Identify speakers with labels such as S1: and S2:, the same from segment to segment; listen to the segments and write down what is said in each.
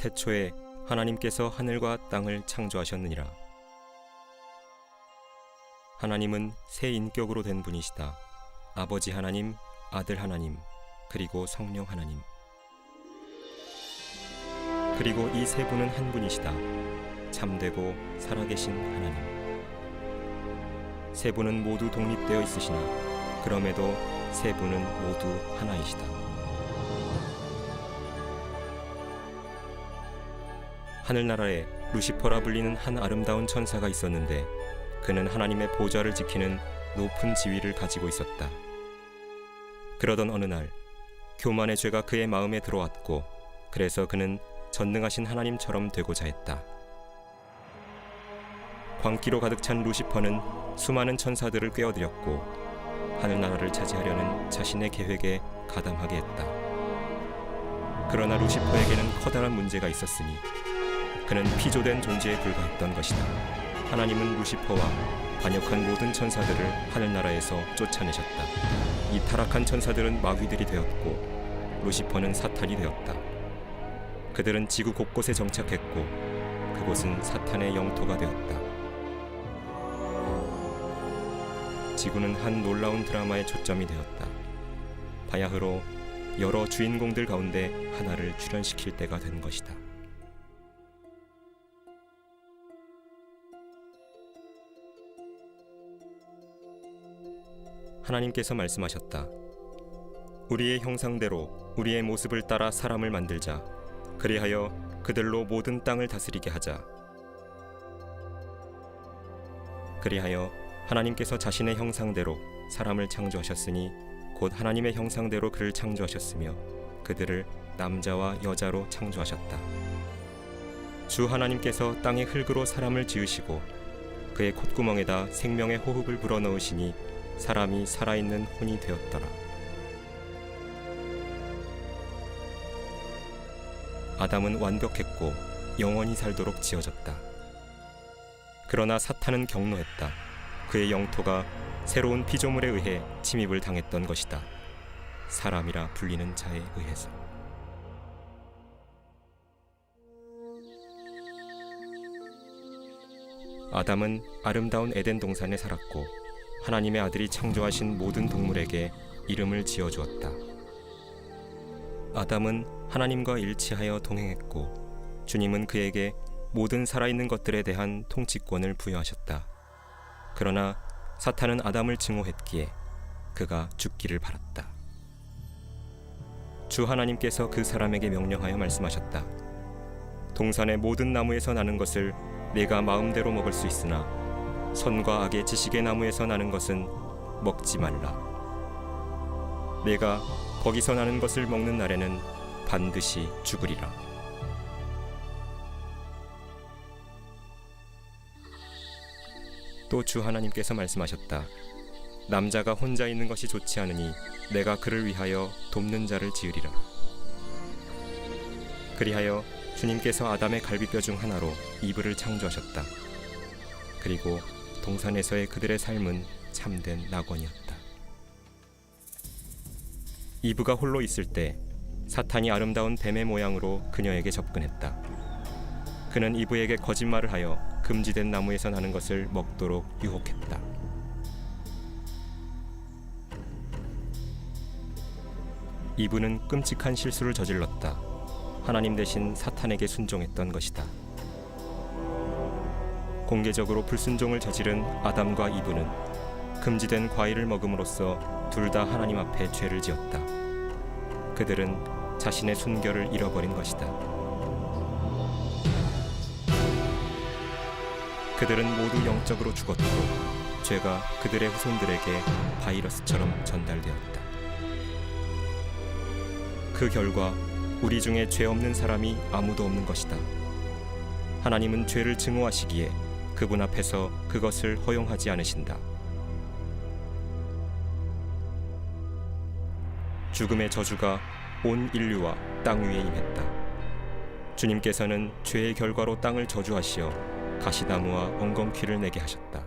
S1: 태초에 하나님께서 하늘과 땅을 창조하셨느니라. 하나님은 세 인격으로 된 분이시다. 아버지 하나님, 아들 하나님, 그리고 성령 하나님. 그리고 이 세 분은 한 분이시다. 참되고 살아계신 하나님. 세 분은 모두 독립되어 있으시나 그럼에도 세 분은 모두 하나이시다. 하늘나라에 루시퍼라 불리는 한 아름다운 천사가 있었는데 그는 하나님의 보좌를 지키는 높은 지위를 가지고 있었다. 그러던 어느 날 교만의 죄가 그의 마음에 들어왔고 그래서 그는 전능하신 하나님처럼 되고자 했다. 광기로 가득 찬 루시퍼는 수많은 천사들을 꿰어들였고 하늘나라를 차지하려는 자신의 계획에 가담하게 했다. 그러나 루시퍼에게는 커다란 문제가 있었으니 그는 피조된 존재에 불과했던 것이다. 하나님은 루시퍼와 반역한 모든 천사들을 하늘나라에서 쫓아내셨다. 이 타락한 천사들은 마귀들이 되었고 루시퍼는 사탄이 되었다. 그들은 지구 곳곳에 정착했고 그곳은 사탄의 영토가 되었다. 지구는 한 놀라운 드라마의 초점이 되었다. 바야흐로 여러 주인공들 가운데 하나를 출연시킬 때가 된 것이다. 하나님께서 말씀하셨다. 우리의 형상대로 우리의 모습을 따라 사람을 만들자. 그리하여 그들로 모든 땅을 다스리게 하자. 그리하여 하나님께서 자신의 형상대로 사람을 창조하셨으니 곧 하나님의 형상대로 그를 창조하셨으며 그들을 남자와 여자로 창조하셨다. 주 하나님께서 땅의 흙으로 사람을 지으시고 그의 콧구멍에다 생명의 호흡을 불어넣으시니 사람이 살아있는 혼이 되었더라. 아담은 완벽했고 영원히 살도록 지어졌다. 그러나 사탄은 경노했다. 그의 영토가 새로운 피조물에 의해 침입을 당했던 것이다. 사람이라 불리는 자에 의해서. 아담은 아름다운 에덴 동산에 살았고 하나님의 아들이 창조하신 모든 동물에게 이름을 지어주었다. 아담은 하나님과 일치하여 동행했고 주님은 그에게 모든 살아있는 것들에 대한 통치권을 부여하셨다. 그러나 사탄은 아담을 증오했기에 그가 죽기를 바랐다. 주 하나님께서 그 사람에게 명령하여 말씀하셨다. 동산의 모든 나무에서 나는 것을 내가 마음대로 먹을 수 있으나 선과 악의 지식의 나무에서 나는 것은 먹지 말라. 내가 거기서 나는 것을 먹는 날에는 반드시 죽으리라. 또 주 하나님께서 말씀하셨다. 남자가 혼자 있는 것이 좋지 않으니 내가 그를 위하여 돕는 자를 지으리라. 그리하여 주님께서 아담의 갈비뼈 중 하나로 이브를 창조하셨다. 그리고 동산에서의 그들의 삶은 참된 낙원이었다. 이브가 홀로 있을 때 사탄이 아름다운 뱀의 모양으로 그녀에게 접근했다. 그는 이브에게 거짓말을 하여 금지된 나무에서 나는 것을 먹도록 유혹했다. 이브는 끔찍한 실수를 저질렀다. 하나님 대신 사탄에게 순종했던 것이다. 공개적으로 불순종을 저지른 아담과 이브는 금지된 과일을 먹음으로써 둘 다 하나님 앞에 죄를 지었다. 그들은 자신의 순결을 잃어버린 것이다. 그들은 모두 영적으로 죽었고 죄가 그들의 후손들에게 바이러스처럼 전달되었다. 그 결과 우리 중에 죄 없는 사람이 아무도 없는 것이다. 하나님은 죄를 증오하시기에 그분 앞에서 그것을 허용하지 않으신다. 죽음의 저주가 온 인류와 땅 위에 임했다. 주님께서는 죄의 결과로 땅을 저주하시어 가시나무와 엉겅퀴를 내게 하셨다.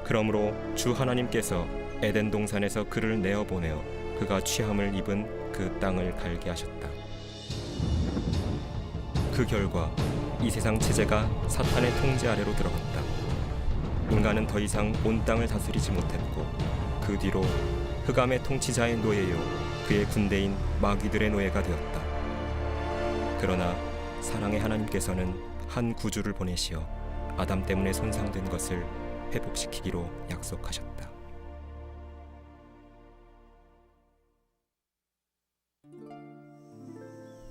S1: 그러므로 주 하나님께서 에덴 동산에서 그를 내어보내어 그가 취함을 입은 그 땅을 갈게 하셨다. 그 결과 이 세상 체제가 사탄의 통제 아래로 들어갔다. 인간은 더 이상 온 땅을 다스리지 못했고 그 뒤로 흑암의 통치자의 노예요 그의 군대인 마귀들의 노예가 되었다. 그러나 사랑의 하나님께서는 한 구주를 보내시어 아담 때문에 손상된 것을 회복시키기로 약속하셨다.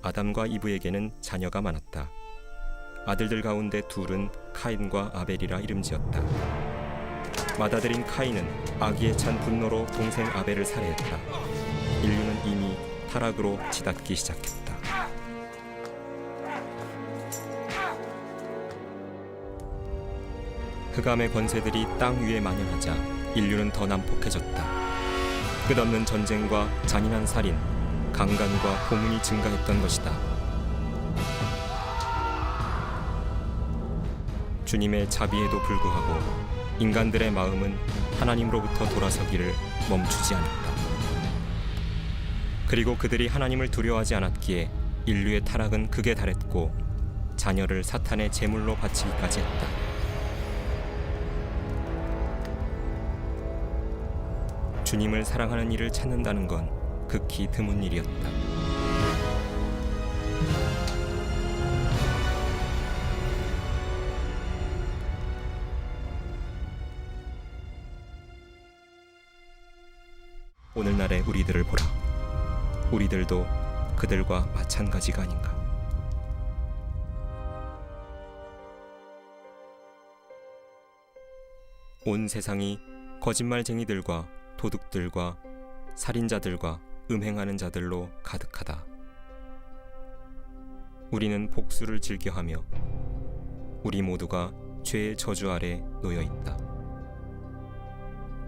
S1: 아담과 이브에게는 자녀가 많았다. 아들들 가운데 둘은 카인과 아벨이라 이름지었다. 맏아들인 카인은 악의에 찬 분노로 동생 아벨을 살해했다. 인류는 이미 타락으로 치닫기 시작했다. 흑암의 권세들이 땅 위에 만연하자 인류는 더 난폭해졌다. 끝없는 전쟁과 잔인한 살인, 강간과 고문이 증가했던 것이다. 주님의 자비에도 불구하고 인간들의 마음은 하나님으로부터 돌아서기를 멈추지 않았다. 그리고 그들이 하나님을 두려워하지 않았기에 인류의 타락은 극에 달했고 자녀를 사탄의 제물로 바치기까지 했다. 주님을 사랑하는 이를 찾는다는 건 극히 드문 일이었다. 오늘날의 우리들을 보라. 우리들도 그들과 마찬가지가 아닌가. 온 세상이 거짓말쟁이들과 도둑들과 살인자들과 음행하는 자들로 가득하다. 우리는 복수를 즐겨하며 우리 모두가 죄의 저주 아래 놓여 있다.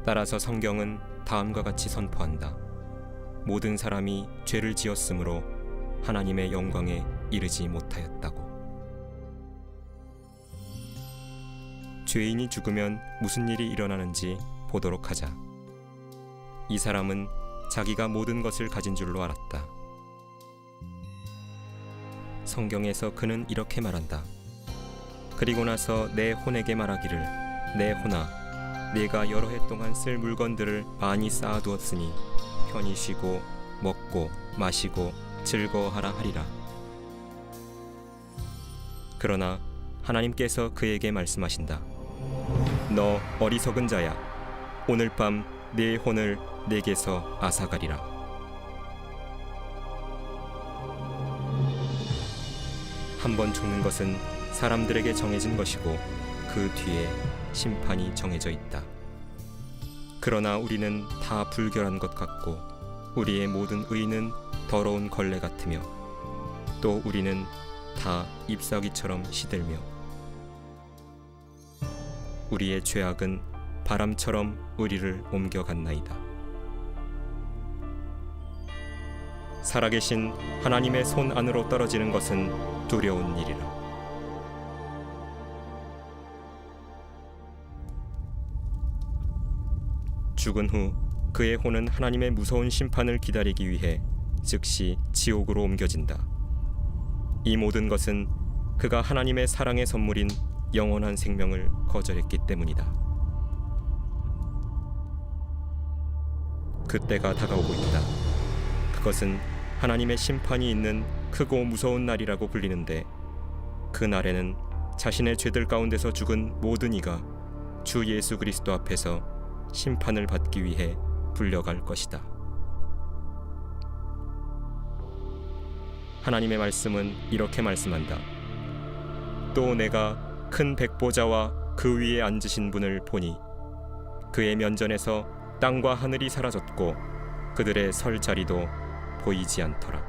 S1: 따라서 성경은 다음과 같이 선포한다. 모든 사람이 죄를 지었으므로 하나님의 영광에 이르지 못하였다고. 죄인이 죽으면 무슨 일이 일어나는지 보도록 하자. 이 사람은 자기가 모든 것을 가진 줄로 알았다. 성경에서 그는 이렇게 말한다. 그리고 나서 내 혼에게 말하기를 내 혼아, 네가 여러 해 동안 쓸 물건들을 많이 쌓아두었으니 편히 쉬고 먹고 마시고 즐거워하라 하리라. 그러나 하나님께서 그에게 말씀하신다. 너 어리석은 자야. 오늘 밤 네 혼을 내게서 앗아가리라. 한 번 죽는 것은 사람들에게 정해진 것이고 그 뒤에 심판이 정해져 있다. 그러나 우리는 다 불결한 것 같고 우리의 모든 의는 더러운 걸레 같으며 또 우리는 다 잎사귀처럼 시들며 우리의 죄악은 바람처럼 우리를 옮겨갔나이다. 살아계신 하나님의 손 안으로 떨어지는 것은 두려운 일이라. 죽은 후 그의 혼은 하나님의 무서운 심판을 기다리기 위해 즉시 지옥으로 옮겨진다. 이 모든 것은 그가 하나님의 사랑의 선물인 영원한 생명을 거절했기 때문이다. 그때가 다가오고 있다. 그것은 하나님의 심판이 있는 크고 무서운 날이라고 불리는데 그 날에는 자신의 죄들 가운데서 죽은 모든 이가 주 예수 그리스도 앞에서 심판을 받기 위해 불려갈 것이다. 하나님의 말씀은 이렇게 말씀한다. 또 내가 큰 백보자와 그 위에 앉으신 분을 보니 그의 면전에서 땅과 하늘이 사라졌고 그들의 설 자리도 보이지 않더라.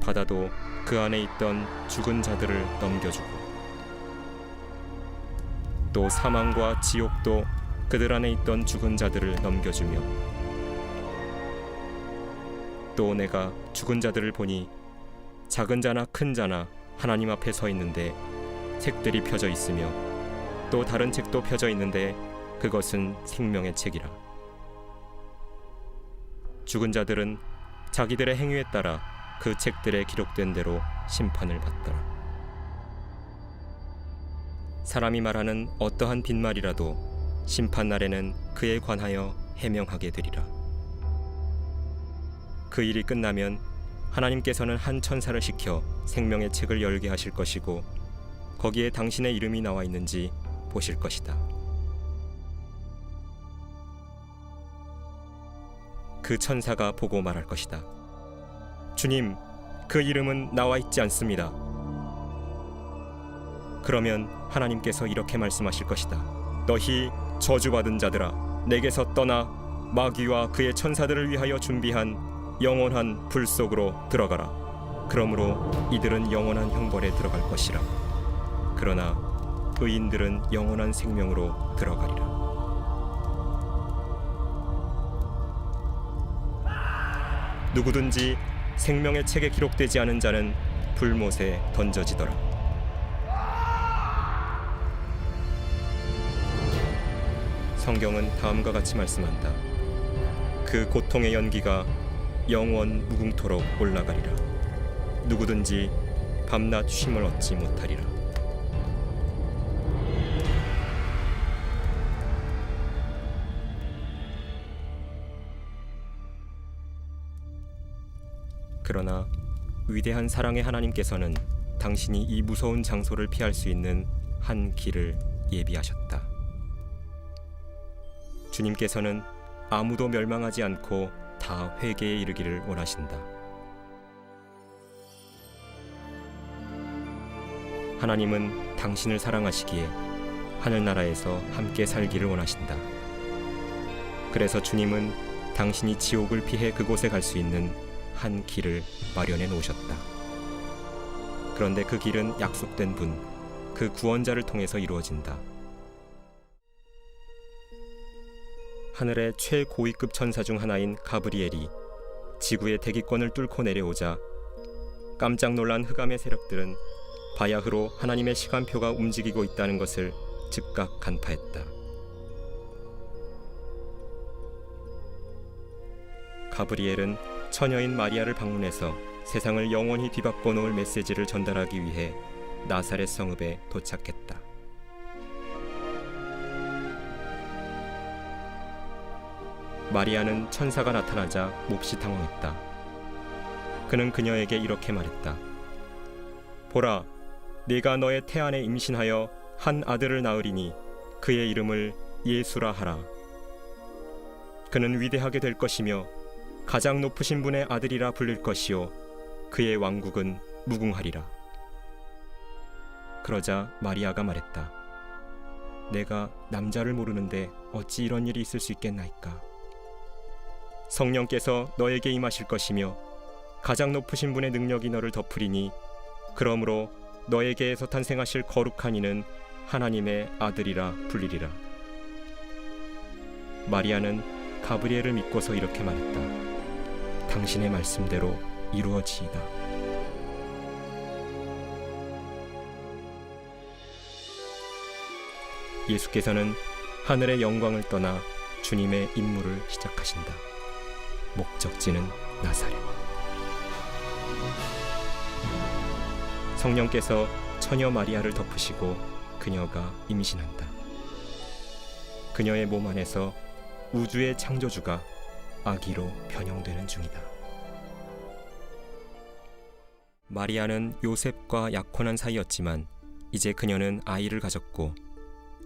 S1: 바다도 그 안에 있던 죽은 자들을 넘겨주고 또 사망과 지옥도 그들 안에 있던 죽은 자들을 넘겨주며 또 내가 죽은 자들을 보니 작은 자나 큰 자나 하나님 앞에 서 있는데 책들이 펴져 있으며 또 다른 책도 펴져 있는데 그것은 생명의 책이라. 죽은 자들은 자기들의 행위에 따라 그 책들에 기록된 대로 심판을 받더라. 사람이 말하는 어떠한 빈말이라도 심판 날에는 그에 관하여 해명하게 되리라. 그 일이 끝나면 하나님께서는 한 천사를 시켜 생명의 책을 열게 하실 것이고 거기에 당신의 이름이 나와 있는지 보실 것이다. 그 천사가 보고 말할 것이다. 주님, 그 이름은 나와 있지 않습니다. 그러면 하나님께서 이렇게 말씀하실 것이다. 너희 저주받은 자들아, 내게서 떠나 마귀와 그의 천사들을 위하여 준비한 영원한 불 속으로 들어가라. 그러므로 이들은 영원한 형벌에 들어갈 것이라. 그러나 의인들은 영원한 생명으로 들어가리라. 누구든지 생명의 책에 기록되지 않은 자는 불못에 던져지더라. 성경은 다음과 같이 말씀한다. 그 고통의 연기가 영원 무궁토록 올라가리라. 누구든지 밤낮 쉼을 얻지 못하리라. 그러나 위대한 사랑의 하나님께서는 당신이 이 무서운 장소를 피할 수 있는 한 길을 예비하셨다. 주님께서는 아무도 멸망하지 않고 다 회개에 이르기를 원하신다. 하나님은 당신을 사랑하시기에 하늘나라에서 함께 살기를 원하신다. 그래서 주님은 당신이 지옥을 피해 그곳에 갈 수 있는 한 길을 마련해 놓으셨다. 그런데 그 길은 약속된 분, 그 구원자를 통해서 이루어진다. 하늘의 최고위급 천사 중 하나인 가브리엘이 지구의 대기권을 뚫고 내려오자 깜짝 놀란 흑암의 세력들은 바야흐로 하나님의 시간표가 움직이고 있다는 것을 즉각 간파했다. 가브리엘은 처녀인 마리아를 방문해서 세상을 영원히 뒤바꿔 놓을 메시지를 전달하기 위해 나사렛 성읍에 도착했다. 마리아는 천사가 나타나자 몹시 당황했다. 그는 그녀에게 이렇게 말했다. 보라, 네가 너의 태안에 임신하여 한 아들을 낳으리니 그의 이름을 예수라 하라. 그는 위대하게 될 것이며 가장 높으신 분의 아들이라 불릴 것이요 그의 왕국은 무궁하리라. 그러자 마리아가 말했다. 내가 남자를 모르는데 어찌 이런 일이 있을 수 있겠나이까. 성령께서 너에게 임하실 것이며 가장 높으신 분의 능력이 너를 덮으리니 그러므로 너에게서 탄생하실 거룩한 이는 하나님의 아들이라 불리리라. 마리아는 가브리엘을 믿고서 이렇게 말했다. 당신의 말씀대로 이루어지이다. 예수께서는 하늘의 영광을 떠나 주님의 임무를 시작하신다. 목적지는 나사렛. 성령께서 처녀 마리아를 덮으시고 그녀가 임신한다. 그녀의 몸 안에서 우주의 창조주가 아기로 변형되는 중이다. 마리아는 요셉과 약혼한 사이였지만 이제 그녀는 아이를 가졌고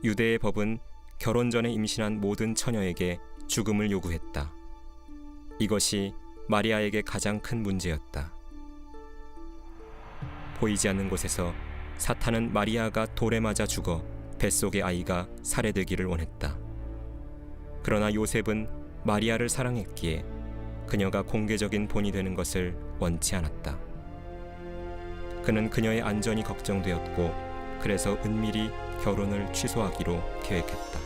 S1: 유대의 법은 결혼 전에 임신한 모든 처녀에게 죽음을 요구했다. 이것이 마리아에게 가장 큰 문제였다. 보이지 않는 곳에서 사탄은 마리아가 돌에 맞아 죽어 뱃속의 아이가 살해되기를 원했다. 그러나 요셉은 마리아를 사랑했기에 그녀가 공개적인 본이 되는 것을 원치 않았다. 그는 그녀의 안전이 걱정되었고 그래서 은밀히 결혼을 취소하기로 계획했다.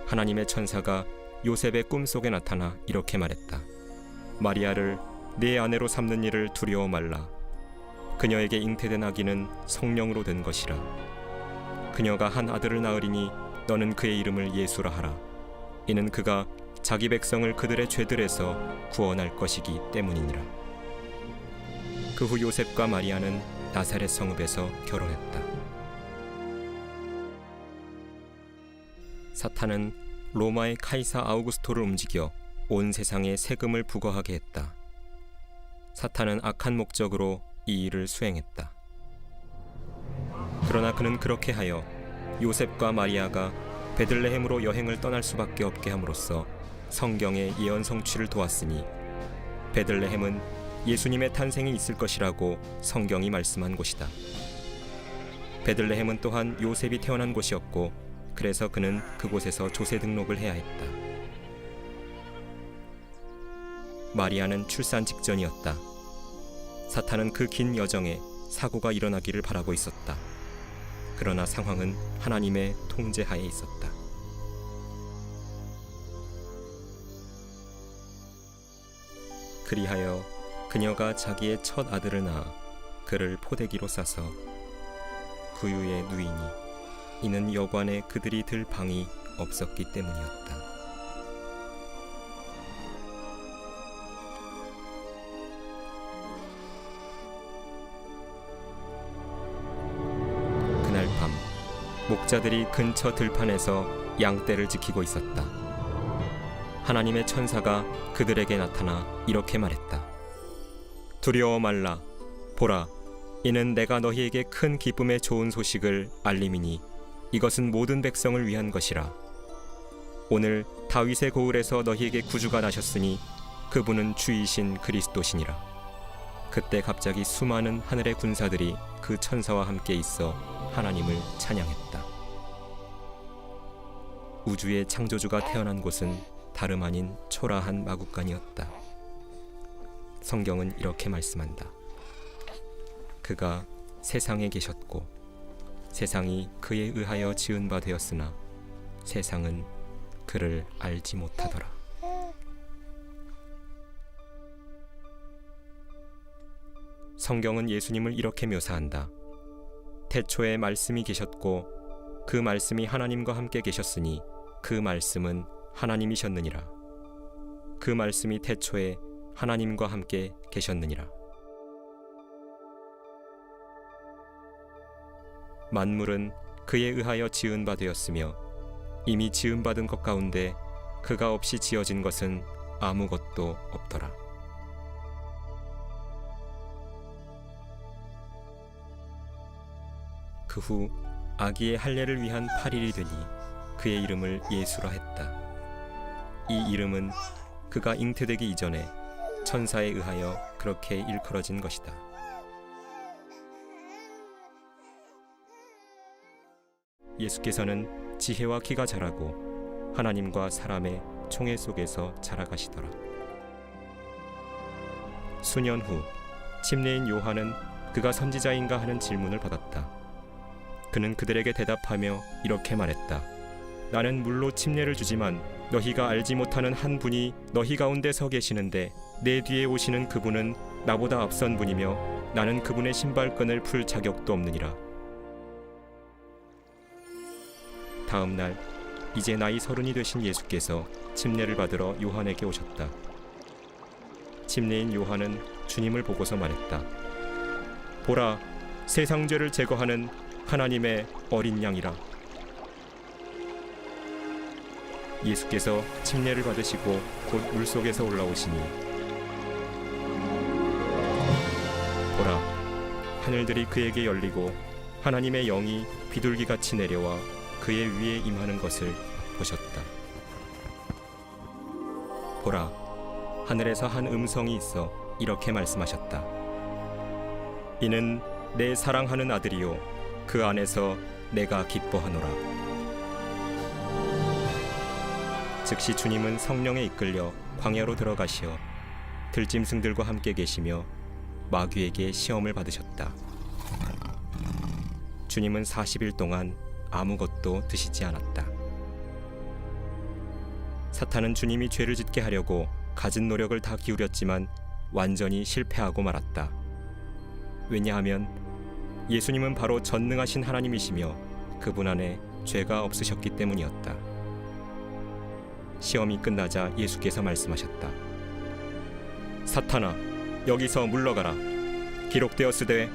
S1: 하나님의 천사가 요셉의 꿈속에 나타나 이렇게 말했다. 마리아를 네 아내로 삼는 일을 두려워 말라. 그녀에게 잉태된 아기는 성령으로 된 것이라. 그녀가 한 아들을 낳으리니 너는 그의 이름을 예수라 하라. 이는 그가 자기 백성을 그들의 죄들에서 구원할 것이기 때문이니라. 그 후 요셉과 마리아는 나사렛 성읍에서 결혼했다. 사탄은 로마의 카이사 아우구스토를 움직여 온 세상에 세금을 부과하게 했다. 사탄은 악한 목적으로 이 일을 수행했다. 그러나 그는 그렇게 하여 요셉과 마리아가 베들레헴으로 여행을 떠날 수밖에 없게 함으로써 성경의 예언 성취를 도왔으니 베들레헴은 예수님의 탄생이 있을 것이라고 성경이 말씀한 곳이다. 베들레헴은 또한 요셉이 태어난 곳이었고 그래서 그는 그곳에서 조세 등록을 해야 했다. 마리아는 출산 직전이었다. 사탄은 그 긴 여정에 사고가 일어나기를 바라고 있었다. 그러나 상황은 하나님의 통제하에 있었다. 그리하여 그녀가 자기의 첫 아들을 낳아 그를 포대기로 싸서 구유에 누이니 이는 여관에 그들이 들 방이 없었기 때문이었다. 그날 밤 목자들이 근처 들판에서 양떼를 지키고 있었다. 하나님의 천사가 그들에게 나타나 이렇게 말했다. 두려워 말라. 보라, 이는 내가 너희에게 큰 기쁨의 좋은 소식을 알림이니 이것은 모든 백성을 위한 것이라. 오늘 다윗의 고을에서 너희에게 구주가 나셨으니 그분은 주이신 그리스도시니라. 그때 갑자기 수많은 하늘의 군사들이 그 천사와 함께 있어 하나님을 찬양했다. 우주의 창조주가 태어난 곳은 다름 아닌 초라한 마구간이었다. 성경은 이렇게 말씀한다. 그가 세상에 계셨고 세상이 그에 의하여 지은 바 되었으나 세상은 그를 알지 못하더라. 성경은 예수님을 이렇게 묘사한다. 태초에 말씀이 계셨고 그 말씀이 하나님과 함께 계셨으니 그 말씀은 하나님이셨느니라. 그 말씀이 태초에 하나님과 함께 계셨느니라. 만물은 그에 의하여 지은 바 되었으며 이미 지음받은 것 가운데 그가 없이 지어진 것은 아무것도 없더라. 그 후 아기의 할례를 위한 8일이 되니 그의 이름을 예수라 했다. 이 이름은 그가 잉태되기 이전에 천사에 의하여 그렇게 일컬어진 것이다. 예수께서는 지혜와 키가 자라고 하나님과 사람의 총회 속에서 자라가시더라. 수년 후 침례인 요한은 그가 선지자인가 하는 질문을 받았다. 그는 그들에게 대답하며 이렇게 말했다. 나는 물로 침례를 주지만 너희가 알지 못하는 한 분이 너희 가운데 서 계시는데 내 뒤에 오시는 그분은 나보다 앞선 분이며 나는 그분의 신발끈을 풀 자격도 없느니라. 다음 날 이제 나이 30이 되신 예수께서 침례를 받으러 요한에게 오셨다. 침례인 요한은 주님을 보고서 말했다. 보라, 세상 죄를 제거하는 하나님의 어린 양이라. 예수께서 침례를 받으시고 곧 물속에서 올라오시니 보라, 하늘들이 그에게 열리고 하나님의 영이 비둘기같이 내려와 그의 위에 임하는 것을 보셨다. 보라, 하늘에서 한 음성이 있어 이렇게 말씀하셨다. 이는 내 사랑하는 아들이요 그 안에서 내가 기뻐하노라. 즉시 주님은 성령에 이끌려 광야로 들어가시어 들짐승들과 함께 계시며 마귀에게 시험을 받으셨다. 주님은 40일 동안 아무것도 드시지 않았다. 사탄은 주님이 죄를 짓게 하려고 가진 노력을 다 기울였지만 완전히 실패하고 말았다. 왜냐하면 예수님은 바로 전능하신 하나님이시며 그분 안에 죄가 없으셨기 때문이었다. 시험이 끝나자 예수께서 말씀하셨다. 사탄아, 여기서 물러가라. 기록되었으되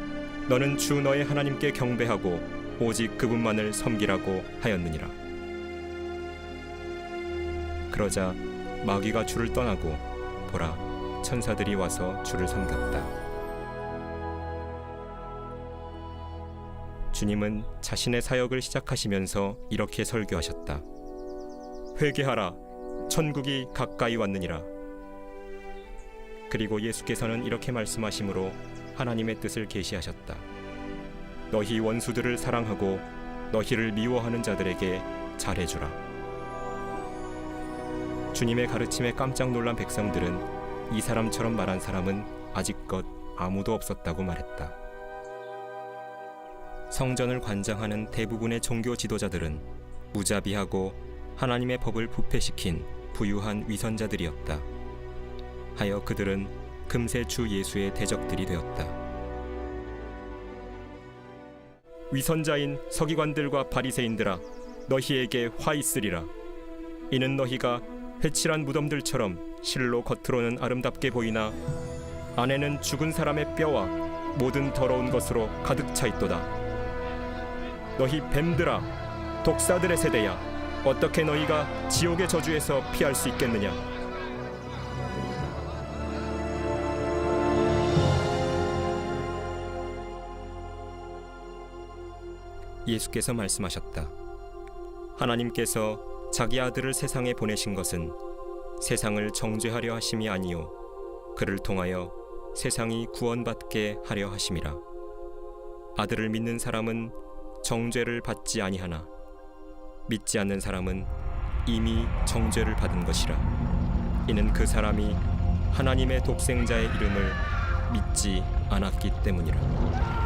S1: 너는 주 너의 하나님께 경배하고 오직 그분만을 섬기라고 하였느니라. 그러자 마귀가 주를 떠나고 보라, 천사들이 와서 주를 섬겼다. 주님은 자신의 사역을 시작하시면서 이렇게 설교하셨다. 회개하라, 천국이 가까이 왔느니라. 그리고 예수께서는 이렇게 말씀하심으로 하나님의 뜻을 계시하셨다. 너희 원수들을 사랑하고 너희를 미워하는 자들에게 잘해주라. 주님의 가르침에 깜짝 놀란 백성들은 이 사람처럼 말한 사람은 아직껏 아무도 없었다고 말했다. 성전을 관장하는 대부분의 종교 지도자들은 무자비하고 하나님의 법을 부패시킨 부유한 위선자들이었다. 하여 그들은 금세 주 예수의 대적들이 되었다. 위선자인 서기관들과 바리새인들아, 너희에게 화 있으리라. 이는 너희가 회칠한 무덤들처럼 실로 겉으로는 아름답게 보이나 안에는 죽은 사람의 뼈와 모든 더러운 것으로 가득 차 있도다. 너희 뱀들아, 독사들의 세대야, 어떻게 너희가 지옥의 저주에서 피할 수 있겠느냐? 예수께서 말씀하셨다. 하나님께서 자기 아들을 세상에 보내신 것은 세상을 정죄하려 하심이 아니요 그를 통하여 세상이 구원받게 하려 하심이라. 아들을 믿는 사람은 정죄를 받지 아니하나 믿지 않는 사람은 이미 정죄를 받은 것이라. 이는 그 사람이 하나님의 독생자의 이름을 믿지 않았기 때문이라.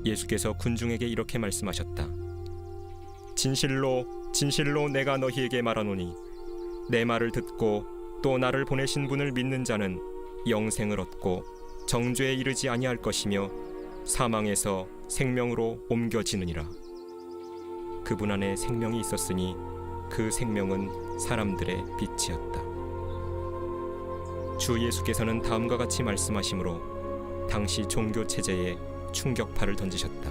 S1: 예수께서 군중에게 이렇게 말씀하셨다. 진실로 진실로 내가 너희에게 말하노니 내 말을 듣고 또 나를 보내신 분을 믿는 자는 영생을 얻고 정죄에 이르지 아니할 것이며 사망에서 생명으로 옮겨지느니라. 그분 안에 생명이 있었으니 그 생명은 사람들의 빛이었다. 주 예수께서는 다음과 같이 말씀하시므로 당시 종교 체제에 충격파를 던지셨다.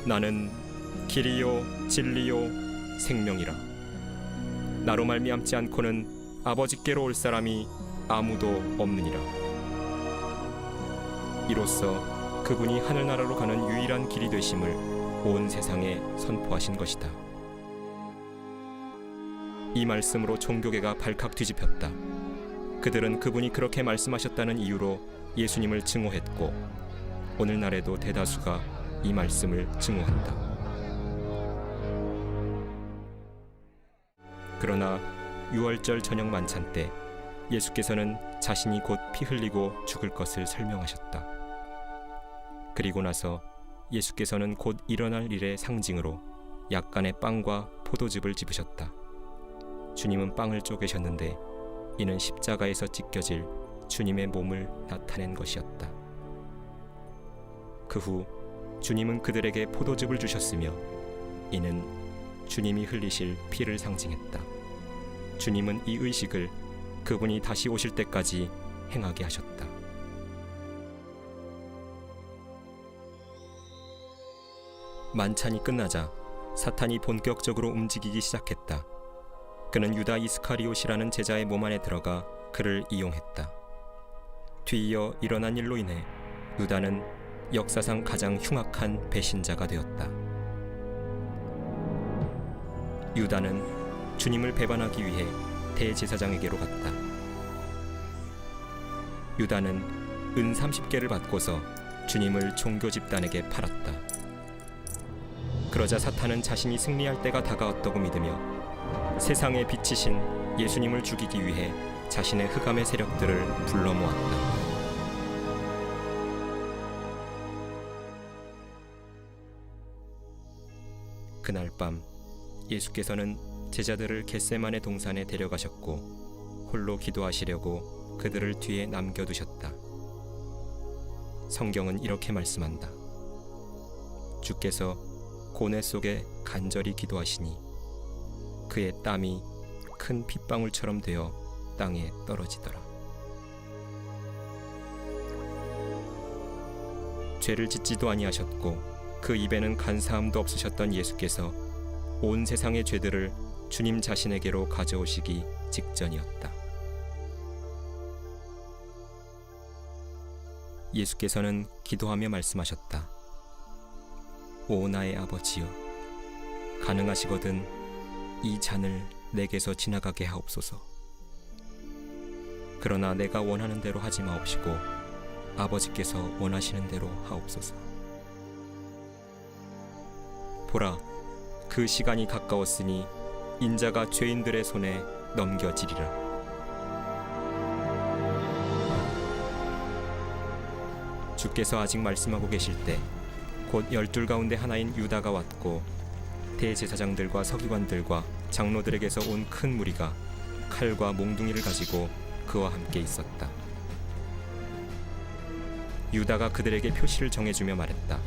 S1: 나는 길이요 진리요 생명이라. 나로 말미암지 않고는 아버지께로 올 사람이 아무도 없느니라. 이로써 그분이 하늘나라로 가는 유일한 길이 되심을 온 세상에 선포하신 것이다. 이 말씀으로 종교계가 발칵 뒤집혔다. 그들은 그분이 그렇게 말씀하셨다는 이유로 예수님을 증오했고 오늘날에도 대다수가 이 말씀을 증오한다. 그러나 유월절 저녁 만찬 때 예수께서는 자신이 곧 피 흘리고 죽을 것을 설명하셨다. 그리고 나서 예수께서는 곧 일어날 일의 상징으로 약간의 빵과 포도즙을 집으셨다. 주님은 빵을 쪼개셨는데 이는 십자가에서 찢겨질 주님의 몸을 나타낸 것이었다. 그 후 주님은 그들에게 포도즙을 주셨으며 이는 주님이 흘리실 피를 상징했다. 주님은 이 의식을 그분이 다시 오실 때까지 행하게 하셨다. 만찬이 끝나자 사탄이 본격적으로 움직이기 시작했다. 그는 유다 이스카리옷이라는 제자의 몸 안에 들어가 그를 이용했다. 뒤이어 일어난 일로 인해 유다는 역사상 가장 흉악한 배신자가 되었다. 유다는 주님을 배반하기 위해 대제사장에게로 갔다. 유다는 은 30개를 받고서 주님을 종교 집단에게 팔았다. 그러자 사탄은 자신이 승리할 때가 다가왔다고 믿으며 세상의 빛이신 예수님을 죽이기 위해 자신의 흑암의 세력들을 불러 모았다. 그날 밤 예수께서는 제자들을 겟세마네 동산에 데려가셨고 홀로 기도하시려고 그들을 뒤에 남겨두셨다. 성경은 이렇게 말씀한다. 주께서 고뇌 속에 간절히 기도하시니 그의 땀이 큰 핏방울처럼 되어 땅에 떨어지더라. 죄를 짓지도 아니하셨고 그 입에는 간사함도 없으셨던 예수께서 온 세상의 죄들을 주님 자신에게로 가져오시기 직전이었다. 예수께서는 기도하며 말씀하셨다. 오 나의 아버지여, 가능하시거든 이 잔을 내게서 지나가게 하옵소서. 그러나 내가 원하는 대로 하지 마옵시고 아버지께서 원하시는 대로 하옵소서. 보라, 그 시간이 가까웠으니 인자가 죄인들의 손에 넘겨지리라. 주께서 아직 말씀하고 계실 때 곧 12 가운데 하나인 유다가 왔고 대제사장들과 서기관들과 장로들에게서 온 큰 무리가 칼과 몽둥이를 가지고 그와 함께 있었다. 유다가 그들에게 표시를 정해주며 말했다.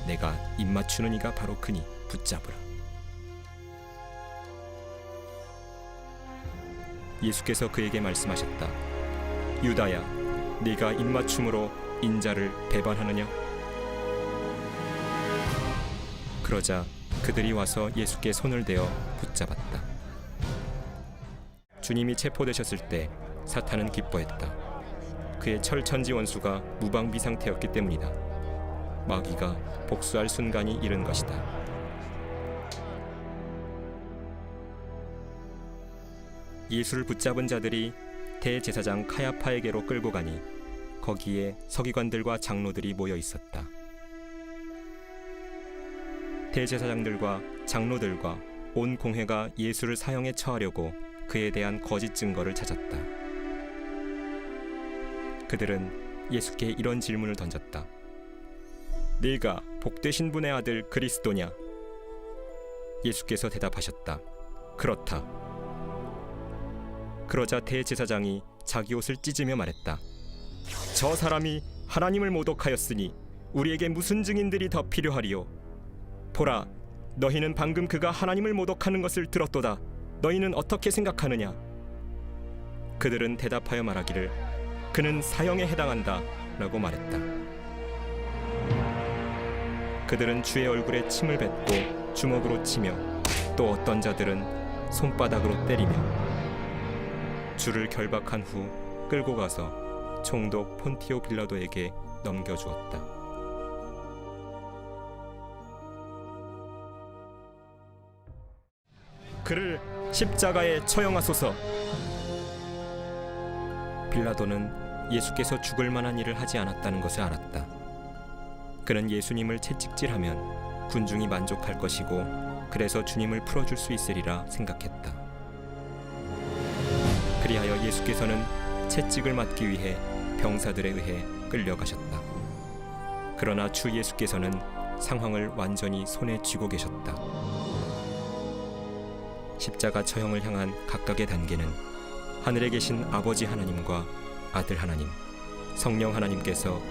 S1: 내가 입맞추는 이가 바로 그니 붙잡으라. 예수께서 그에게 말씀하셨다. 유다야, 네가 입맞춤으로 인자를 배반하느냐? 그러자 그들이 와서 예수께 손을 대어 붙잡았다. 주님이 체포되셨을 때 사탄은 기뻐했다. 그의 철천지 원수가 무방비 상태였기 때문이다. 마귀가 복수할 순간이 이른 것이다. 예수를 붙잡은 자들이 대제사장 카야파에게로 끌고 가니 거기에 서기관들과 장로들이 모여 있었다. 대제사장들과 장로들과 온 공회가 예수를 사형에 처하려고 그에 대한 거짓 증거를 찾았다. 그들은 예수께 이런 질문을 던졌다. 네가 복되신 분의 아들 그리스도냐? 예수께서 대답하셨다. 그렇다. 그러자 대제사장이 자기 옷을 찢으며 말했다. 저 사람이 하나님을 모독하였으니 우리에게 무슨 증인들이 더 필요하리요? 보라, 너희는 방금 그가 하나님을 모독하는 것을 들었도다. 너희는 어떻게 생각하느냐? 그들은 대답하여 말하기를 그는 사형에 해당한다 라고 말했다. 그들은 주의 얼굴에 침을 뱉고 주먹으로 치며 또 어떤 자들은 손바닥으로 때리며 주를 결박한 후 끌고 가서 총독 폰티오 빌라도에게 넘겨주었다. 그를 십자가에 처형하소서. 빌라도는 예수께서 죽을 만한 일을 하지 않았다는 것을 알았다. 그는 예수님을 채찍질하면 군중이 만족할 것이고 그래서 주님을 풀어줄 수 있으리라 생각했다. 그리하여 예수께서는 채찍을 맞기 위해 병사들에 의해 끌려가셨다. 그러나 주 예수께서는 상황을 완전히 손에 쥐고 계셨다. 십자가 처형을 향한 각각의 단계는 하늘에 계신 아버지 하나님과 아들 하나님, 성령 하나님께서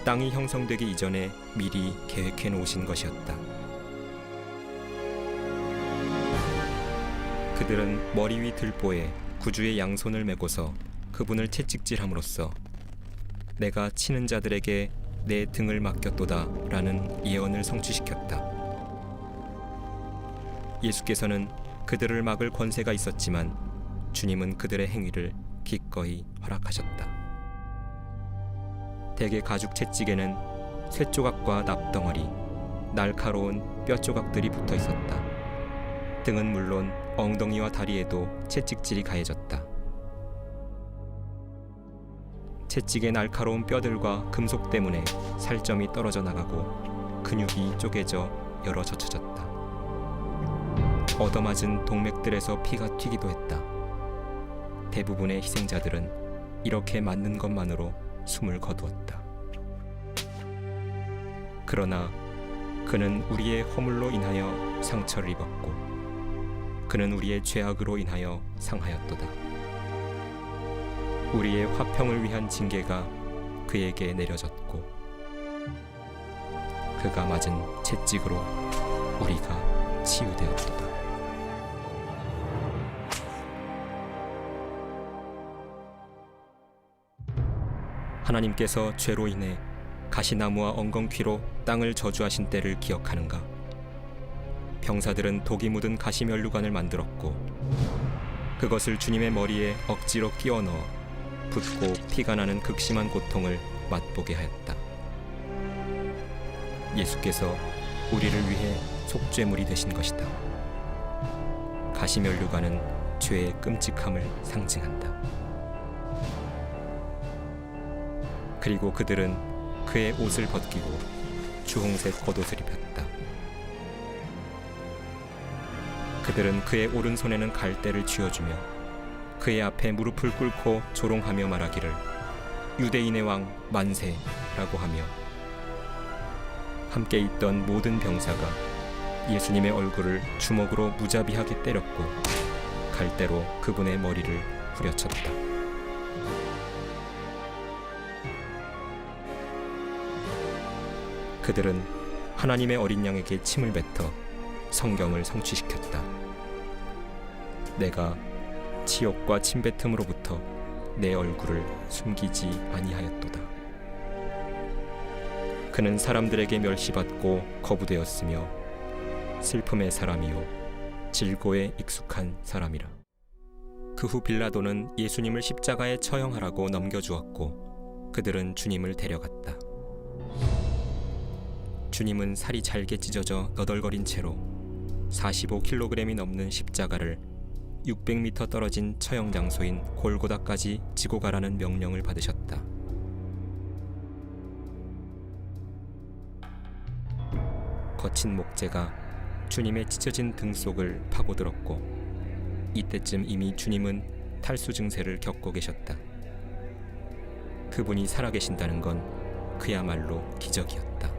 S1: 땅이 형성되기 이전에 미리 계획해 놓으신 것이었다. 그들은 머리 위 들보에 구주의 양손을 메고서 그분을 채찍질함으로써 내가 치는 자들에게 내 등을 맡겼도다 라는 예언을 성취시켰다. 예수께서는 그들을 막을 권세가 있었지만 주님은 그들의 행위를 기꺼이 허락하셨다. 대개 가죽 채찍에는 쇠조각과 납덩어리, 날카로운 뼈조각들이 붙어 있었다. 등은 물론 엉덩이와 다리에도 채찍질이 가해졌다. 채찍의 날카로운 뼈들과 금속 때문에 살점이 떨어져 나가고 근육이 쪼개져 열어 젖혀졌다. 얻어맞은 동맥들에서 피가 튀기도 했다. 대부분의 희생자들은 이렇게 맞는 것만으로 숨을 거두었다. 그러나 그는 우리의 허물로 인하여 상처를 입었고 그는 우리의 죄악으로 인하여 상하였도다. 우리의 화평을 위한 징계가 그에게 내려졌고 그가 맞은 채찍으로 우리가 치유되었도다. 하나님께서 죄로 인해 가시나무와 엉겅퀴로 땅을 저주하신 때를 기억하는가? 병사들은 독이 묻은 가시면류관을 만들었고 그것을 주님의 머리에 억지로 끼워 넣어 붓고 피가 나는 극심한 고통을 맛보게 하였다. 예수께서 우리를 위해 속죄물이 되신 것이다. 가시면류관은 죄의 끔찍함을 상징한다. 그리고 그들은 그의 옷을 벗기고 주홍색 겉옷을 입혔다. 그들은 그의 오른손에는 갈대를 쥐어주며 그의 앞에 무릎을 꿇고 조롱하며 말하기를 유대인의 왕 만세라고 하며 함께 있던 모든 병사가 예수님의 얼굴을 주먹으로 무자비하게 때렸고 갈대로 그분의 머리를 후려쳤다. 그들은 하나님의 어린 양에게 침을 뱉어 성경을 성취시켰다. 내가 치욕과 침뱉음으로부터 내 얼굴을 숨기지 아니하였도다. 그는 사람들에게 멸시받고 거부되었으며 슬픔의 사람이요 질고에 익숙한 사람이라. 그 후 빌라도는 예수님을 십자가에 처형하라고 넘겨주었고 그들은 주님을 데려갔다. 주님은 살이 잘게 찢어져 너덜거린 채로 45kg이 넘는 십자가를 600m 떨어진 처형 장소인 골고다까지 지고 가라는 명령을 받으셨다. 거친 목재가 주님의 찢어진 등 속을 파고들었고 이때쯤 이미 주님은 탈수 증세를 겪고 계셨다. 그분이 살아계신다는 건 그야말로 기적이었다.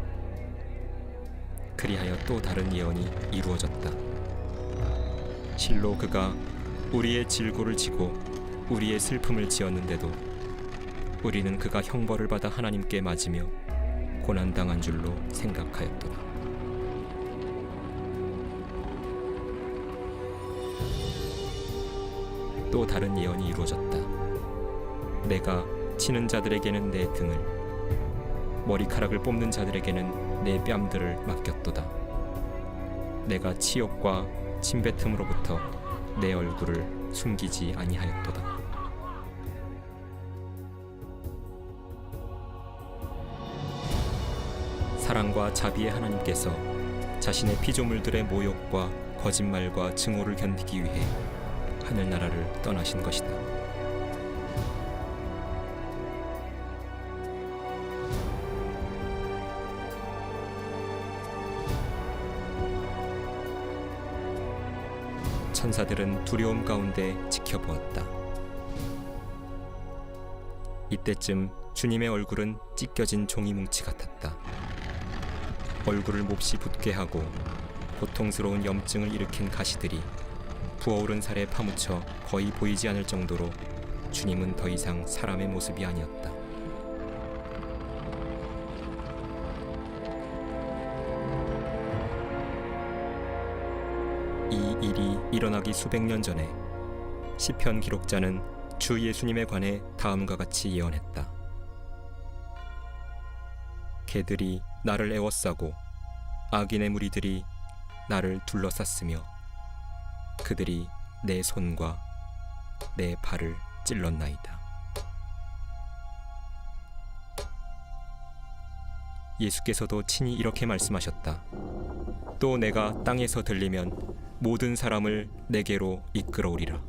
S1: 그리하여 또 다른 예언이 이루어졌다. 실로 그가 우리의 질고를 지고 우리의 슬픔을 지었는데도 우리는 그가 형벌을 받아 하나님께 맞으며 고난당한 줄로 생각하였도다. 또 다른 예언이 이루어졌다. 내가 치는 자들에게는 내 등을, 머리카락을 뽑는 자들에게는 내 뺨들을 맡겼도다. 내가 치욕과 침뱉음으로부터 내 얼굴을 숨기지 아니하였도다. 사랑과 자비의 하나님께서 자신의 피조물들의 모욕과 거짓말과 증오를 견디기 위해 하늘나라를 떠나신 것이다. 천사들은 두려움 가운데 지켜보았다. 이때쯤 주님의 얼굴은 찢겨진 종이뭉치 같았다. 얼굴을 몹시 붓게 하고 고통스러운 염증을 일으킨 가시들이 부어오른 살에 파묻혀 거의 보이지 않을 정도로 주님은 더 이상 사람의 모습이 아니었다. 이 일이 일어나기 수백 년 전에 시편 기록자는 주 예수님에 관해 다음과 같이 예언했다. 개들이 나를 애워싸고 악인의 무리들이 나를 둘러쌌으며 그들이 내 손과 내 발을 찔렀나이다. 예수께서도 친히 이렇게 말씀하셨다. 또 내가 땅에서 들리면 모든 사람을 내게로 이끌어오리라.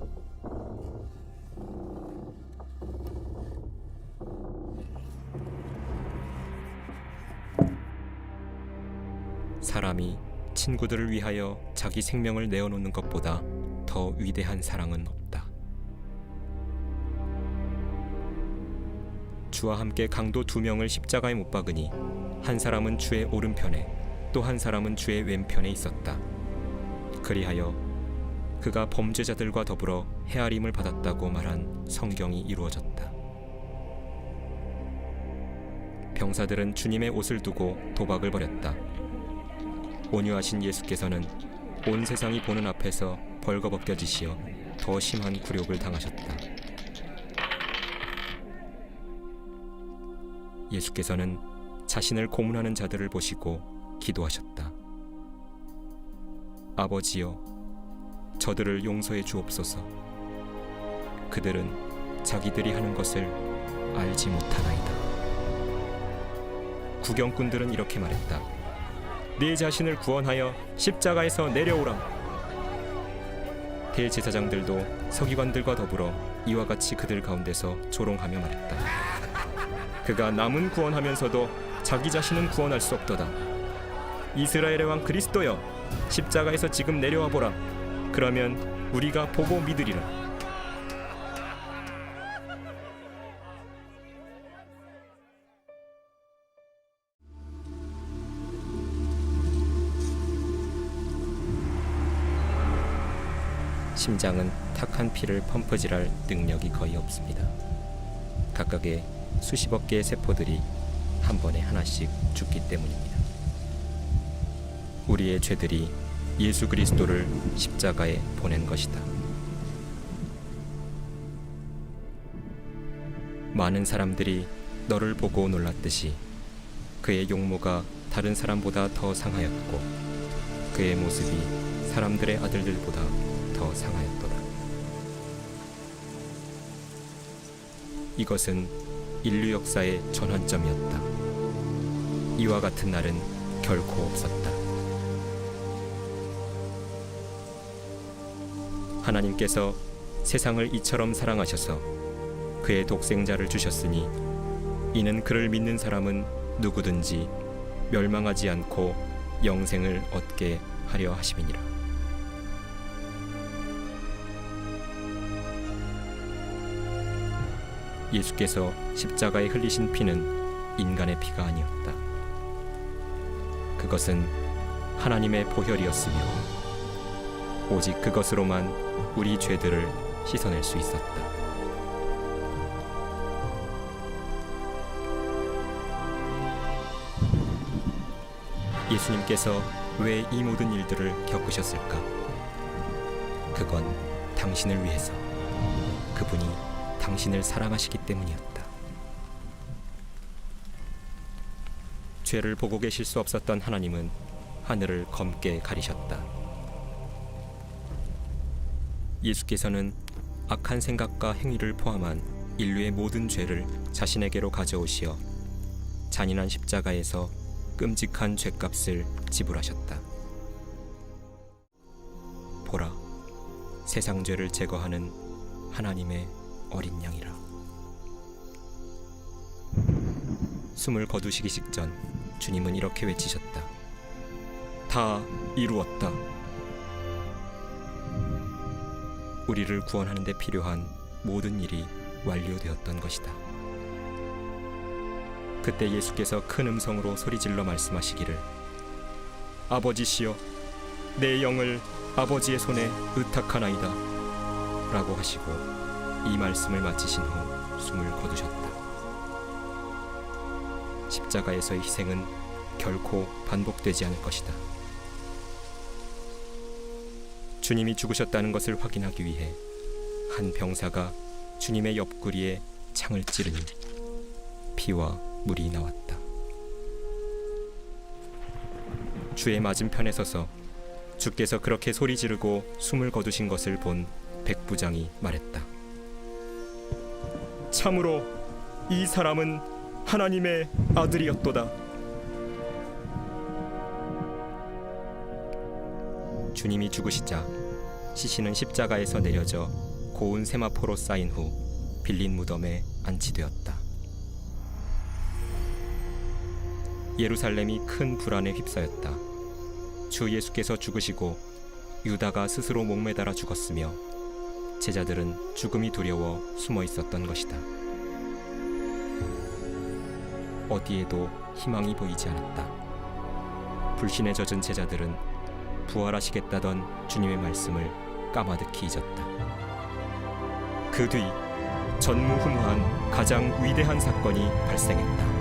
S1: 사람이 친구들을 위하여 자기 생명을 내어놓는 것보다 더 위대한 사랑은 없다. 주와 함께 강도 2명을 십자가에 못 박으니 한 사람은 주의 오른편에 또 한 사람은 주의 왼편에 있었다. 그리하여 그가 범죄자들과 더불어 헤아림을 받았다고 말한 성경이 이루어졌다. 병사들은 주님의 옷을 두고 도박을 벌였다. 온유하신 예수께서는 온 세상이 보는 앞에서 벌거벗겨지시어 더 심한 굴욕을 당하셨다. 예수께서는 자신을 고문하는 자들을 보시고 기도하셨다. 아버지여, 저들을 용서해 주옵소서. 그들은 자기들이 하는 것을 알지 못하나이다. 구경꾼들은 이렇게 말했다. 네 자신을 구원하여 십자가에서 내려오라. 대제사장들도 서기관들과 더불어 이와 같이 그들 가운데서 조롱하며 말했다. 그가 남은 구원하면서도 자기 자신은 구원할 수 없도다. 이스라엘의 왕 그리스도여, 십자가에서 지금 내려와 보라. 그러면 우리가 보고 믿으리라. 심장은 탁한 피를 펌프질할 능력이 거의 없습니다. 각각의 수십억 개의 세포들이 한 번에 하나씩 죽기 때문입니다. 우리의 죄들이 예수 그리스도를 십자가에 보낸 것이다. 많은 사람들이 너를 보고 놀랐듯이 그의 용모가 다른 사람보다 더 상하였고 그의 모습이 사람들의 아들들보다 더 상하였도다. 이것은 인류 역사의 전환점이었다. 이와 같은 날은 결코 없었다. 하나님께서 세상을 이처럼 사랑하셔서 그의 독생자를 주셨으니 이는 그를 믿는 사람은 누구든지 멸망하지 않고 영생을 얻게 하려 하심이니라. 예수께서 십자가에 흘리신 피는 인간의 피가 아니었다. 그것은 하나님의 보혈이었으며 오직 그것으로만 우리 죄들을 씻어낼 수 있었다. 예수님께서 왜 이 모든 일들을 겪으셨을까? 그건 당신을 위해서, 그분이 당신을 사랑하시기 때문이었다. 죄를 보고 계실 수 없었던 하나님은 하늘을 검게 가리셨다. 예수께서는 악한 생각과 행위를 포함한 인류의 모든 죄를 자신에게로 가져오시어 잔인한 십자가에서 끔찍한 죄값을 지불하셨다. 보라, 세상 죄를 제거하는 하나님의 어린 양이라. 숨을 거두시기 직전 주님은 이렇게 외치셨다. 다 이루었다. 우리를 구원하는 데 필요한 모든 일이 완료되었던 것이다. 그때 예수께서 큰 음성으로 소리질러 말씀하시기를 아버지시여, 내 영을 아버지의 손에 의탁하나이다 라고 하시고 이 말씀을 마치신 후 숨을 거두셨다. 십자가에서의 희생은 결코 반복되지 않을 것이다. 주님이 죽으셨다는 것을 확인하기 위해 한 병사가 주님의 옆구리에 창을 찌르니 피와 물이 나왔다. 주의 맞은편에 서서 주께서 그렇게 소리 지르고 숨을 거두신 것을 본 백부장이 말했다. 참으로 이 사람은 하나님의 아들이었도다. 주님이 죽으시자 시신은 십자가에서 내려져 고운 세마포로 쌓인 후 빌린 무덤에 안치되었다. 예루살렘이 큰 불안에 휩싸였다. 주 예수께서 죽으시고 유다가 스스로 목매달아 죽었으며 제자들은 죽음이 두려워 숨어 있었던 것이다. 어디에도 희망이 보이지 않았다. 불신에 젖은 제자들은 부활하시겠다던 주님의 말씀을 까마득히 잊었다. 그 뒤 전무후무한 가장 위대한 사건이 발생했다.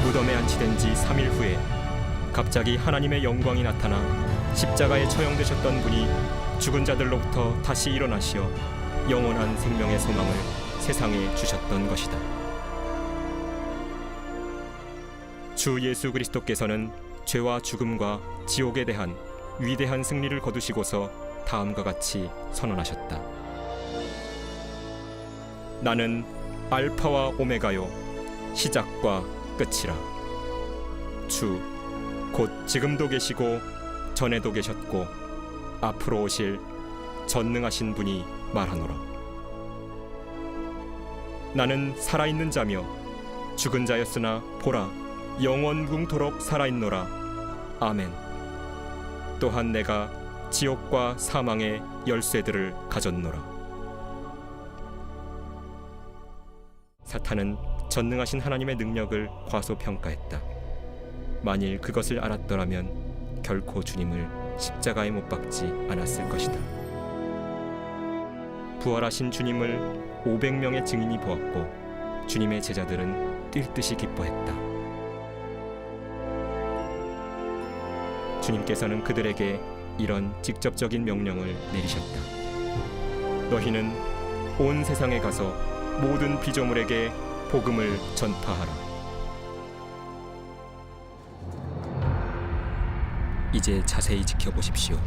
S1: 무덤에 안치된 지 3일 후에 갑자기 하나님의 영광이 나타나 십자가에 처형되셨던 분이 죽은 자들로부터 다시 일어나시어 영원한 생명의 소망을 세상에 주셨던 것이다. 주 예수 그리스도께서는 죄와 죽음과 지옥에 대한 위대한 승리를 거두시고서 다음과 같이 선언하셨다. 나는 알파와 오메가요 시작과 끝이라. 주 곧 지금도 계시고 전에도 계셨고 앞으로 오실 전능하신 분이 말하노라. 나는 살아있는 자며 죽은 자였으나 보라 영원궁토록 살아있노라. 아멘. 또한 내가 지옥과 사망의 열쇠들을 가졌노라. 사탄은 전능하신 하나님의 능력을 과소평가했다. 만일 그것을 알았더라면 결코 주님을 십자가에 못 박지 않았을 것이다. 부활하신 주님을 500명의 증인이 보았고 주님의 제자들은 뛸 듯이 기뻐했다. 주님께서는 그들에게 이런 직접적인 명령을 내리셨다. 너희는 온 세상에 가서 모든 피조물에게 복음을 전파하라. 이제 자세히 지켜보십시오.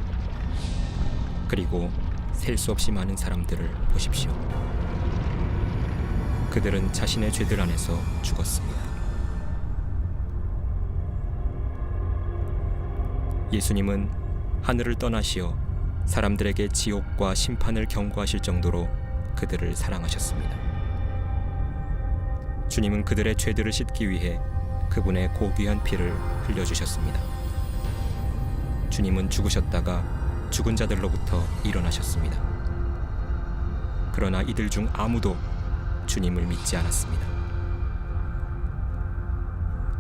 S1: 그리고 셀 수 없이 많은 사람들을 보십시오. 그들은 자신의 죄들 안에서 죽었습니다. 예수님은 하늘을 떠나시어 사람들에게 지옥과 심판을 경고하실 정도로 그들을 사랑하셨습니다. 주님은 그들의 죄들을 씻기 위해 그분의 고귀한 피를 흘려주셨습니다. 주님은 죽으셨다가 죽은 자들로부터 일어나셨습니다. 그러나 이들 중 아무도 주님을 믿지 않았습니다.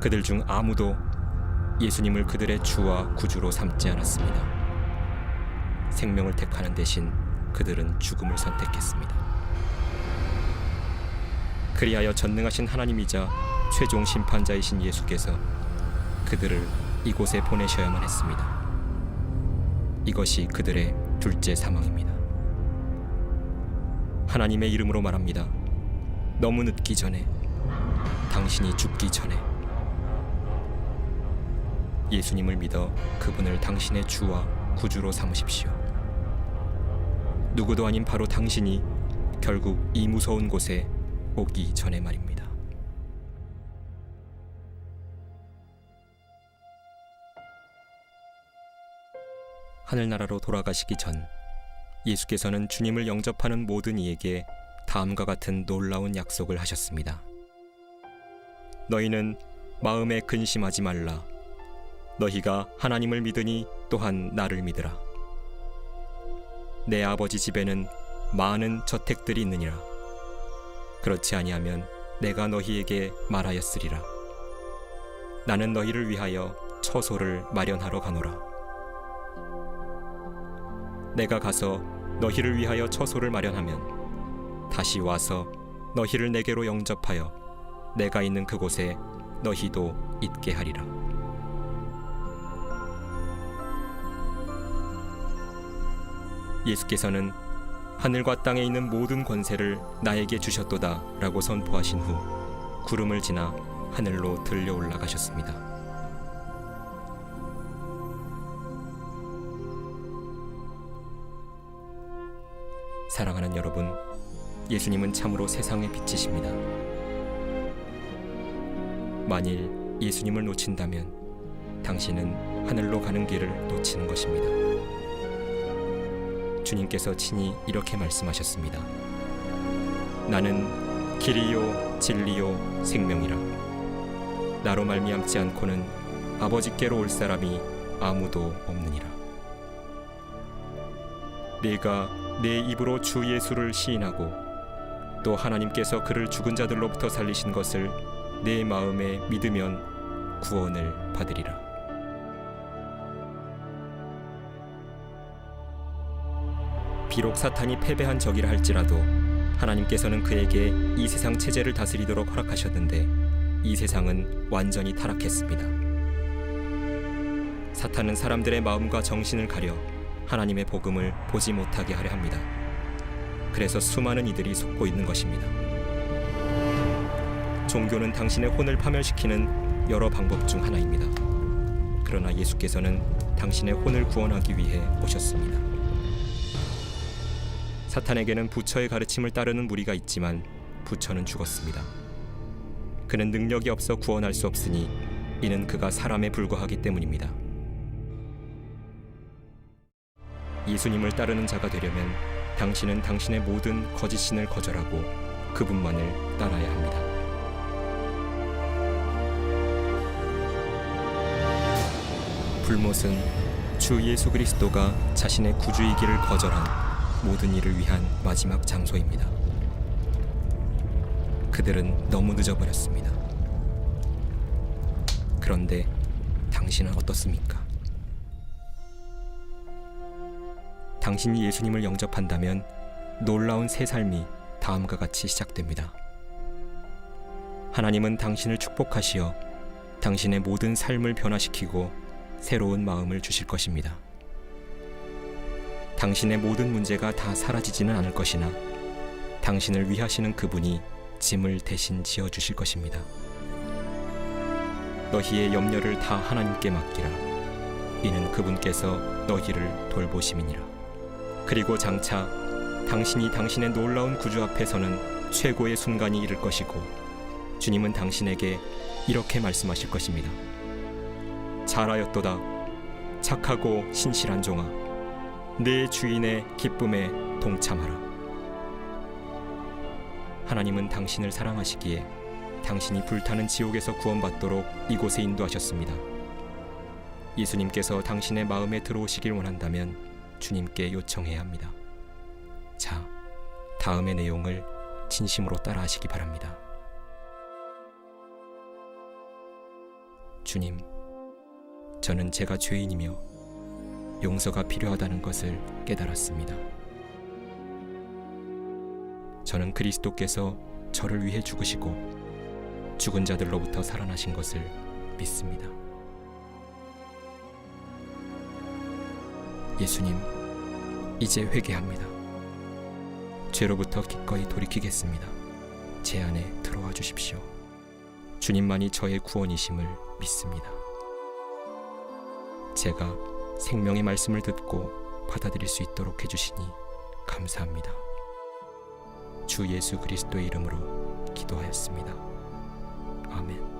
S1: 그들 중 아무도 예수님을 그들의 주와 구주로 삼지 않았습니다. 생명을 택하는 대신 그들은 죽음을 선택했습니다. 그리하여 전능하신 하나님이자 최종 심판자이신 예수께서 그들을 이곳에 보내셔야만 했습니다. 이것이 그들의 둘째 사망입니다. 하나님의 이름으로 말합니다. 너무 늦기 전에, 당신이 죽기 전에 예수님을 믿어 그분을 당신의 주와 구주로 삼으십시오. 누구도 아닌 바로 당신이 결국 이 무서운 곳에 오기 전에 말입니다. 하늘나라로 돌아가시기 전 예수께서는 주님을 영접하는 모든 이에게 다음과 같은 놀라운 약속을 하셨습니다. 너희는 마음에 근심하지 말라. 너희가 하나님을 믿으니 또한 나를 믿으라. 내 아버지 집에는 많은 저택들이 있느니라. 그렇지 아니하면 내가 너희에게 말하였으리라. 나는 너희를 위하여 처소를 마련하러 가노라. 내가 가서 너희를 위하여 처소를 마련하면 다시 와서 너희를 내게로 영접하여 내가 있는 그곳에 너희도 있게 하리라. 예수께서는 하늘과 땅에 있는 모든 권세를 나에게 주셨도다 라고 선포하신 후 구름을 지나 하늘로 들려 올라가셨습니다. 사랑하는 여러분, 예수님은 참으로 세상의 빛이십니다. 만일 예수님을 놓친다면 당신은 하늘로 가는 길을 놓치는 것입니다. 주님께서 친히 이렇게 말씀하셨습니다. 나는 길이요 진리요 생명이라. 나로 말미암지 않고는 아버지께로 올 사람이 아무도 없느니라. 내가 내 입으로 주 예수를 시인하고 또 하나님께서 그를 죽은 자들로부터 살리신 것을 내 마음에 믿으면 구원을 받으리라. 비록 사탄이 패배한 적이라 할지라도 하나님께서는 그에게 이 세상 체제를 다스리도록 허락하셨는데 이 세상은 완전히 타락했습니다. 사탄은 사람들의 마음과 정신을 가려 하나님의 복음을 보지 못하게 하려 합니다. 그래서 수많은 이들이 속고 있는 것입니다. 종교는 당신의 혼을 파멸시키는 여러 방법 중 하나입니다. 그러나 예수께서는 당신의 혼을 구원하기 위해 오셨습니다. 사탄에게는 부처의 가르침을 따르는 무리가 있지만 부처는 죽었습니다. 그는 능력이 없어 구원할 수 없으니 이는 그가 사람에 불과하기 때문입니다. 예수님을 따르는 자가 되려면 당신은 당신의 모든 거짓신을 거절하고 그분만을 따라야 합니다. 불못은 주 예수 그리스도가 자신의 구주이기를 거절한 모든 일을 위한 마지막 장소입니다. 그들은 너무 늦어버렸습니다. 그런데 당신은 어떻습니까? 당신이 예수님을 영접한다면 놀라운 새 삶이 다음과 같이 시작됩니다. 하나님은 당신을 축복하시어 당신의 모든 삶을 변화시키고 새로운 마음을 주실 것입니다. 당신의 모든 문제가 다 사라지지는 않을 것이나 당신을 위하시는 그분이 짐을 대신 지어주실 것입니다. 너희의 염려를 다 하나님께 맡기라. 이는 그분께서 너희를 돌보심이니라. 그리고 장차 당신이 당신의 놀라운 구주 앞에서는 최고의 순간이 이를 것이고 주님은 당신에게 이렇게 말씀하실 것입니다. 잘하였도다. 착하고 신실한 종아. 내 주인의 기쁨에 동참하라. 하나님은 당신을 사랑하시기에 당신이 불타는 지옥에서 구원받도록 이곳에 인도하셨습니다. 예수님께서 당신의 마음에 들어오시길 원한다면 주님께 요청해야 합니다. 자, 다음의 내용을 진심으로 따라하시기 바랍니다. 주님, 저는 제가 죄인이며 용서가 필요하다는 것을 깨달았습니다. 저는 그리스도께서 저를 위해 죽으시고 죽은 자들로부터 살아나신 것을 믿습니다. 예수님, 이제 회개합니다. 죄로부터 기꺼이 돌이키겠습니다. 제 안에 들어와 주십시오. 주님만이 저의 구원이심을 믿습니다. 제가 생명의 말씀을 듣고 받아들일 수 있도록 해주시니 감사합니다. 주 예수 그리스도의 이름으로 기도하였습니다. 아멘.